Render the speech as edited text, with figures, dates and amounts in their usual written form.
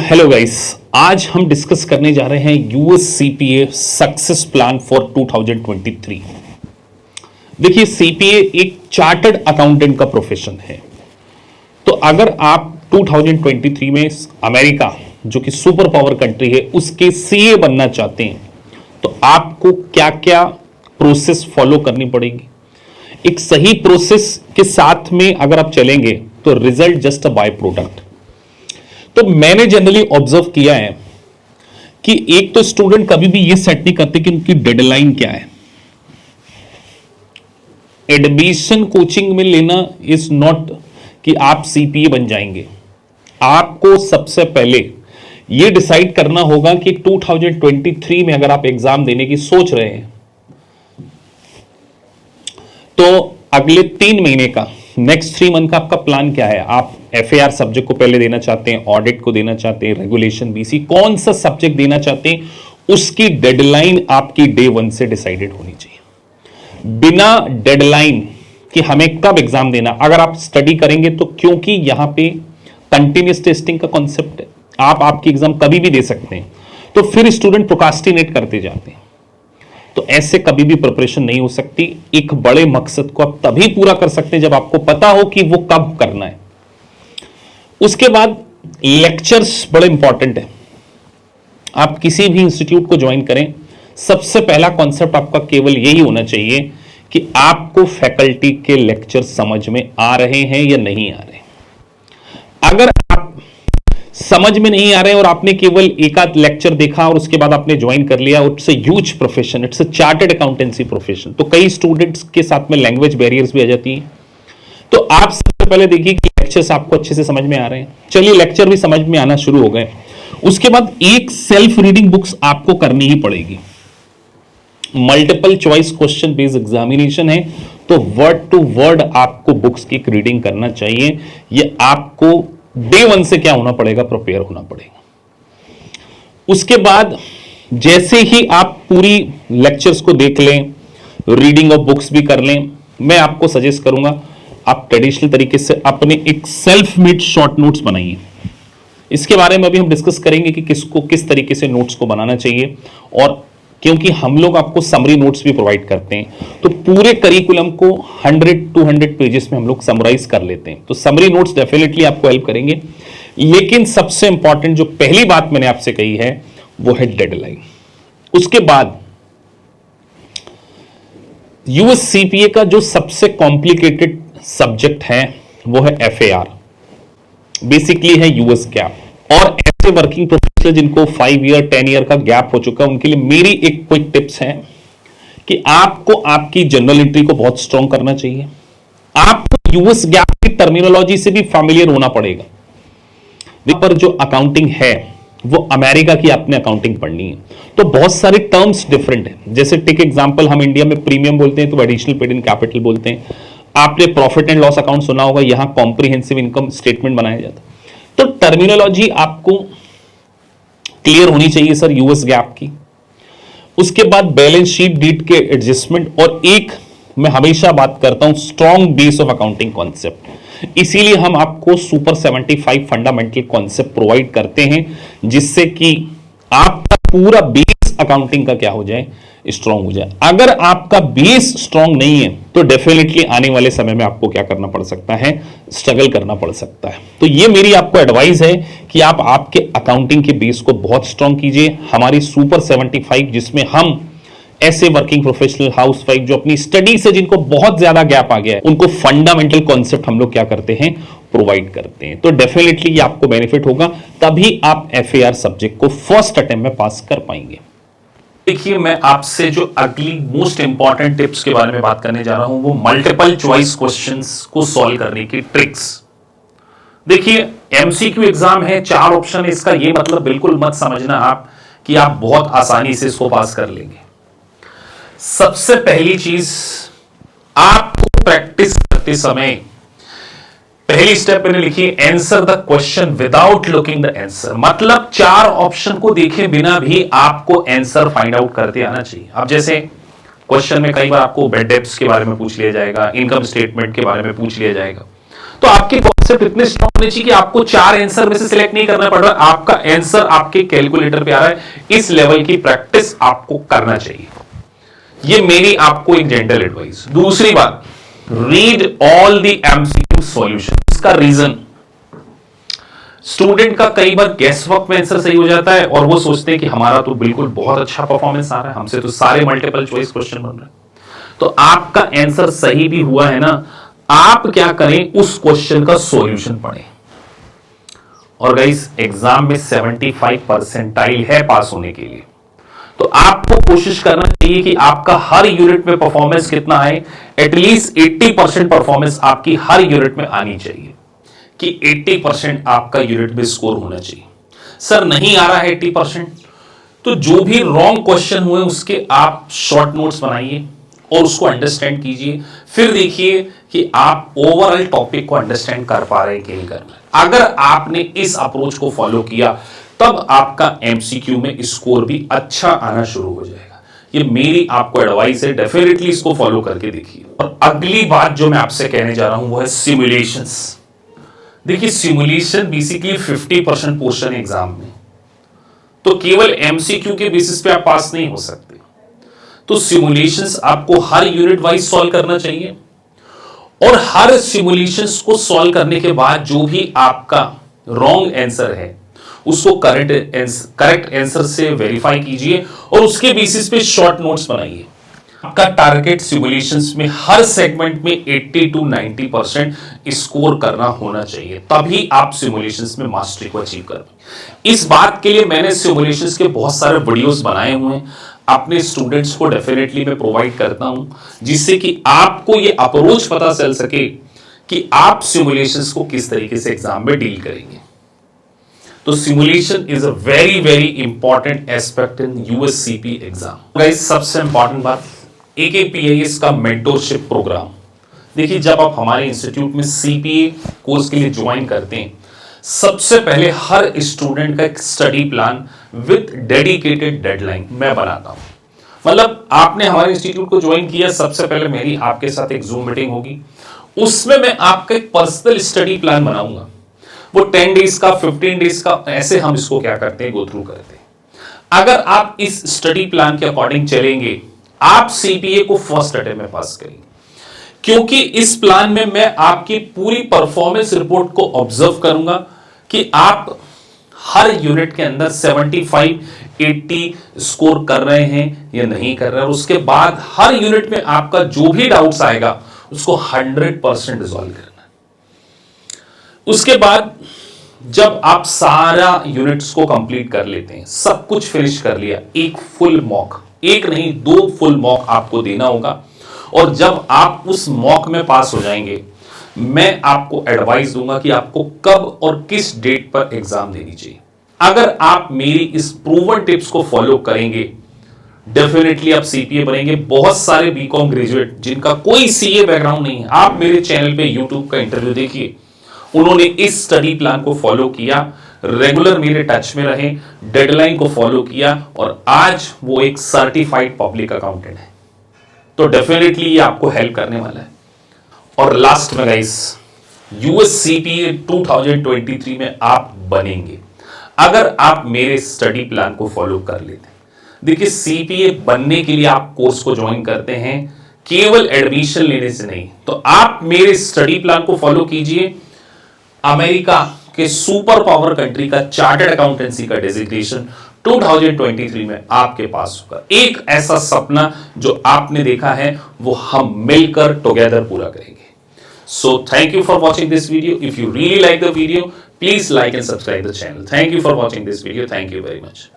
Hello guys, आज हम discuss करने जा रहे हैं US CPA success plan for 2023। देखिए, सीपीए एक चार्टर्ड अकाउंटेंट का प्रोफेशन है। तो अगर आप 2023 में अमेरिका, जो कि सुपर पावर कंट्री है, उसके सीए बनना चाहते हैं तो आपको क्या क्या प्रोसेस फॉलो करनी पड़ेगी। एक सही प्रोसेस के साथ में अगर आप चलेंगे तो result just a by product. तो मैंने जनरली ऑब्जर्व किया है कि एक तो स्टूडेंट कभी भी ये सेट नहीं करते कि उनकी डेडलाइन क्या है। एडमिशन कोचिंग में लेना इज नॉट कि आप सीपीए बन जाएंगे। आपको सबसे पहले ये डिसाइड करना होगा कि 2023 में अगर आप एग्जाम देने की सोच रहे हैं तो अगले 3 महीने का, नेक्स्ट 3 मंथ का आपका प्लान क्या है। आप एफएआर सब्जेक्ट को पहले देना चाहते हैं, ऑडिट को देना चाहते हैं, रेगुलेशन बीसी, कौन सा सब्जेक्ट देना चाहते हैं, उसकी डेडलाइन आपकी डे 1 से डिसाइडेड होनी चाहिए। बिना डेडलाइन कि हमें कब एग्जाम देना, अगर आप स्टडी करेंगे तो, क्योंकि यहां पे कंटिन्यूस टेस्टिंग का कॉन्सेप्ट है, आप आपकी एग्जाम कभी भी दे सकते हैं, तो फिर स्टूडेंट प्रोक्रास्टिनेट करते जाते हैं। तो ऐसे कभी भी प्रिपरेशन नहीं हो सकती। एक बड़े मकसद को आप तभी पूरा कर सकते हैं जब आपको पता हो कि वो कब करना है। उसके बाद लेक्चर्स बड़े इंपॉर्टेंट है। आप किसी भी इंस्टीट्यूट को ज्वाइन करें, सबसे पहला कॉन्सेप्ट आपका केवल यही होना चाहिए कि आपको फैकल्टी के लेक्चर समझ में आ रहे हैं या नहीं आ रहे। अगर आप समझ में नहीं आ रहे और आपने केवल एक आध लेक्चर देखा और उसके बाद आपने ज्वाइन कर लिया, it's a huge profession, it's a chartered accountancy profession. तो कई स्टूडेंट्स के साथ में लैंग्वेज बैरियर्स भी आ जाती हैं। तो आप सबसे पहले देखिए कि लेक्चर्स आपको अच्छे से समझ में आ रहे हैं। चलिए, लेक्चर भी समझ में आना शुरू हो गए। उसके बाद एक सेल्फ रीडिंग बुक्स आपको करनी ही पड़ेगी। Multiple choice question based examination है, तो वर्ड टू वर्ड आपको बुक्स की रीडिंग करना चाहिए। ये आपको डे 1 से क्या होना पड़ेगा, प्रिपेयर होना पड़ेगा। उसके बाद जैसे ही आप पूरी लेक्चर्स को देख लें, रीडिंग ऑफ बुक्स भी कर लें, मैं आपको सजेस्ट करूंगा आप ट्रेडिशनल तरीके से अपने एक सेल्फ मेड शॉर्ट नोट्स बनाइए। इसके बारे में अभी हम डिस्कस करेंगे कि किसको किस तरीके से नोट्स को बनाना चाहिए। और क्योंकि हम लोग आपको समरी नोट्स भी प्रोवाइड करते हैं, तो पूरे करिकुलम को 100-200 पेजेस में हम लोग समराइज कर लेते हैं। तो समरी नोट्स डेफिनेटली आपको हेल्प करेंगे। लेकिन सबसे इंपॉर्टेंट जो पहली बात मैंने आपसे कही है वो है डेडलाइन। उसके बाद यूएस सीपीए का जो सबसे कॉम्प्लिकेटेड सब्जेक्ट है वो है एफएआर, बेसिकली है यूएस गैप। और ऐसे वर्किंग प्रोफेशनल जिनको 5 ईयर 10 ईयर का गैप हो चुका है, उनके लिए मेरी एक क्विक टिप्स है कि आपको आपकी जनरल एंट्री को बहुत स्ट्रॉन्ग करना चाहिए। आपको यूएस गैप की टर्मिनोलॉजी से भी फैमिलियर होना पड़ेगा। पर जो अकाउंटिंग है वो अमेरिका की आपने अकाउंटिंग पढ़नी है, तो बहुत सारे टर्म्स डिफरेंट है। जैसे टेक एग्जांपल, हम इंडिया में प्रीमियम बोलते हैं तो एडिशनल पेड इन कैपिटल बोलते हैं। आपने प्रॉफिट एंड लॉस अकाउंट सुना होगा, यहां कॉम्प्रिहेंसिव इनकम स्टेटमेंट बनाया जाता है। तो टर्मिनोलॉजी आपको क्लियर होनी चाहिए सर यूएस गैप की। उसके बाद बैलेंस शीट डीट के एडजस्टमेंट, और एक मैं हमेशा बात करता हूं strong base of accounting concept. इसीलिए हम आपको सुपर 75 फंडामेंटल कॉन्सेप्ट प्रोवाइड करते हैं, जिससे कि आपका पूरा बेस अकाउंटिंग का क्या हो जाए, स्ट्रॉन्ग हो जाए। अगर आपका बेस स्ट्रॉन्ग नहीं है तो डेफिनेटली आने वाले समय में आपको क्या करना पड़ सकता है, स्ट्रगल करना पड़ सकता है। तो ये मेरी आपको एडवाइस है कि आप आपके अकाउंटिंग के बेस को बहुत स्ट्रॉन्ग कीजिए। हमारी सुपर 75, जिसमें हम ऐसे वर्किंग प्रोफेशनल, हाउसवाइफ जो अपनी स्टडी से जिनको बहुत ज्यादा गैप आ गया है, उनको फंडामेंटल कॉन्सेप्ट हम लोग क्या करते हैं, प्रोवाइड करते हैं। तो डेफिनेटली ये आपको बेनिफिट होगा, तभी आप एफएआर सब्जेक्ट को फर्स्ट अटेम्प्ट में पास कर पाएंगे। देखिए, मैं आपसे जो अगली मोस्ट इंपॉर्टेंट टिप्स के बारे में बात करने जा रहा हूं वो मल्टीपल चॉइस क्वेश्चंस को सॉल्व करने की ट्रिक्स। देखिए, एमसीक्यू एग्जाम है, 4 ऑप्शन है। इसका ये मतलब बिल्कुल मत समझना आप कि आप बहुत आसानी से इसको पास कर लेंगे। सबसे पहली चीज, आपको प्रैक्टिस करते समय पहली स्टेप मैंने लिखी, answer the question without looking the answer. मतलब 4 ऑप्शन को देखे बिना भी आपको आंसर फाइंड आउट करते आना चाहिए। अब जैसे क्वेश्चन में कई बार आपको बेड डेब्ट्स के बारे में पूछ लिया जाएगा, इनकम स्टेटमेंट के बारे में पूछ लिया जाएगा, तो आपके कॉन्सेप्ट इतने स्ट्रांग होने चाहिए कि आपको 4 आंसर में से सिलेक्ट नहीं करना पड़ रहा, आपका आंसर आपके कैलकुलेटर पे आ रहा है। इस लेवल की प्रैक्टिस आपको करना चाहिए। ये मेरी आपको एक जेंटल एडवाइस। दूसरी बात, read all the MCQ solution. इसका रीजन, स्टूडेंट का कई बार गैस वर्क में आंसर सही हो जाता है और वो सोचते हैं कि हमारा तो बिल्कुल बहुत अच्छा परफॉर्मेंस आ रहा है, हमसे तो सारे मल्टीपल चॉइस क्वेश्चन बन रहे हैं। तो आपका आंसर सही भी हुआ है ना, आप क्या करें, उस क्वेश्चन का सॉल्यूशन पढ़ें। और गाइस, एग्जाम में 75 परसेंटाइल है पास होने के लिए, तो आपको कोशिश करना चाहिए कि आपका हर यूनिट में परफॉर्मेंस कितना है, एटलीस्ट 80% परफॉर्मेंस आपकी हर यूनिट में आनी चाहिए, कि 80% आपका यूनिट में स्कोर होना चाहिए। सर नहीं आ रहा है 80%, तो जो भी रॉन्ग क्वेश्चन हुए उसके आप शॉर्ट नोट्स बनाइए और उसको अंडरस्टैंड कीजिए, फिर देखिए कि आप ओवरऑल टॉपिक को अंडरस्टैंड कर पा रहे हैं कि नहीं कर पा रहे। अगर आपने इस अप्रोच को फॉलो किया, तब आपका एमसीक्यू में स्कोर भी अच्छा आना शुरू हो जाएगा। ये मेरी आपको एडवाइस है, डेफिनेटली इसको फॉलो करके देखिए। और अगली बात जो मैं आपसे कहने जा रहा हूं वो है सिमुलेशंस। देखिए, सिमुलेशन बेसिकली 50% पोर्शन एग्जाम में, तो केवल एमसीक्यू के बेसिस पे आप पास नहीं हो सकते। तो सिमुलेशंस आपको हर यूनिट वाइज सॉल्व करना चाहिए, और हर सिमुलेशंस को सॉल्व करने के बाद जो भी आपका रॉन्ग आंसर है उसको करेक्ट आंसर से वेरीफाई कीजिए और उसके बेसिस पे शॉर्ट नोट्स बनाइए। आपका टारगेट सिमुलेशंस में हर सेगमेंट में 80 to 90% स्कोर करना होना चाहिए, तभी आप सिमुलेशंस में मास्टरी को अचीव कर पाएंगे। इस बात के लिए मैंने सिमुलेशंस के बहुत सारे वीडियोस बनाए हुए हैं, अपने स्टूडेंट्स को डेफिनेटली मैं प्रोवाइड करता हूं, जिससे कि आपको ये अप्रोच पता चल सके कि आप सिमुलेशंस को किस तरीके से एग्जाम में डील करेंगे। तो simulation is a very very important aspect in USCP exam. Guys, सबसे इंपॉर्टेंट बात, AKPIS का मेंटोरशिप प्रोग्राम। देखिए, जब आप हमारे इंस्टीट्यूट में सीपीए कोर्स के लिए ज्वाइन करते हैं, सबसे पहले हर स्टूडेंट का एक study plan with dedicated deadline मैं बनाता हूं। मतलब आपने हमारे इंस्टीट्यूट को ज्वाइन किया, सबसे पहले मेरी आपके साथ एक जूम मीटिंग होगी, उसमें मैं आपका एक पर्सनल स्टडी प्लान बनाऊंगा। वो 10 डेज का, 15 डेज का, ऐसे हम इसको क्या करते हैं, गो थ्रू करते हैं। अगर आप इस स्टडी प्लान के अकॉर्डिंग चलेंगे, आप सीपीए को फर्स्ट अटेम्प्ट में पास करेंगे, क्योंकि इस प्लान में मैं आपकी पूरी परफॉर्मेंस रिपोर्ट को ऑब्जर्व करूंगा कि आप हर यूनिट के अंदर 75, 80 स्कोर कर रहे हैं या नहीं कर रहे हैं, और उसके बाद हर यूनिट में आपका जो भी डाउट्स आएगा उसको 100% रिजॉल्व करना। उसके बाद जब आप सारा यूनिट्स को कंप्लीट कर लेते हैं, सब कुछ फिनिश कर लिया, एक फुल मॉक, एक नहीं 2 फुल मॉक आपको देना होगा। और जब आप उस मॉक में पास हो जाएंगे, मैं आपको एडवाइस दूंगा कि आपको कब और किस डेट पर एग्जाम देनी चाहिए। अगर आप मेरी इस प्रूवन टिप्स को फॉलो करेंगे, डेफिनेटली आप सीपीए बनेंगे। बहुत सारे बीकॉम ग्रेजुएट जिनका कोई सीए बैकग्राउंड नहीं है, आप मेरे चैनल पे यूट्यूब का इंटरव्यू देखिए, उन्होंने इस स्टडी प्लान को फॉलो किया, रेगुलर मेरे टच में रहे, डेडलाइन को फॉलो किया, और आज वो एक सर्टिफाइड पब्लिक अकाउंटेंट है। तो डेफिनेटली ये आपको हेल्प करने वाला है। और लास्ट में गाइस, यूएससीपीए 2023 में आप बनेंगे अगर आप मेरे स्टडी प्लान को फॉलो कर लेते हैं। देखिए, सीपीए बनने के लिए आप कोर्स को ज्वाइन करते हैं, केवल एडमिशन लेने से नहीं, तो आप मेरे स्टडी प्लान को फॉलो कीजिए। अमेरिका के सुपर पावर कंट्री का चार्टर्ड अकाउंटेंसी का डेजिग्नेशन 2023 में आपके पास होगा। एक ऐसा सपना जो आपने देखा है, वो हम मिलकर टुगेदर पूरा करेंगे। So thank you for watching this video. If you really like the video, please like and subscribe the channel. Thank you for watching this video. Thank you very much.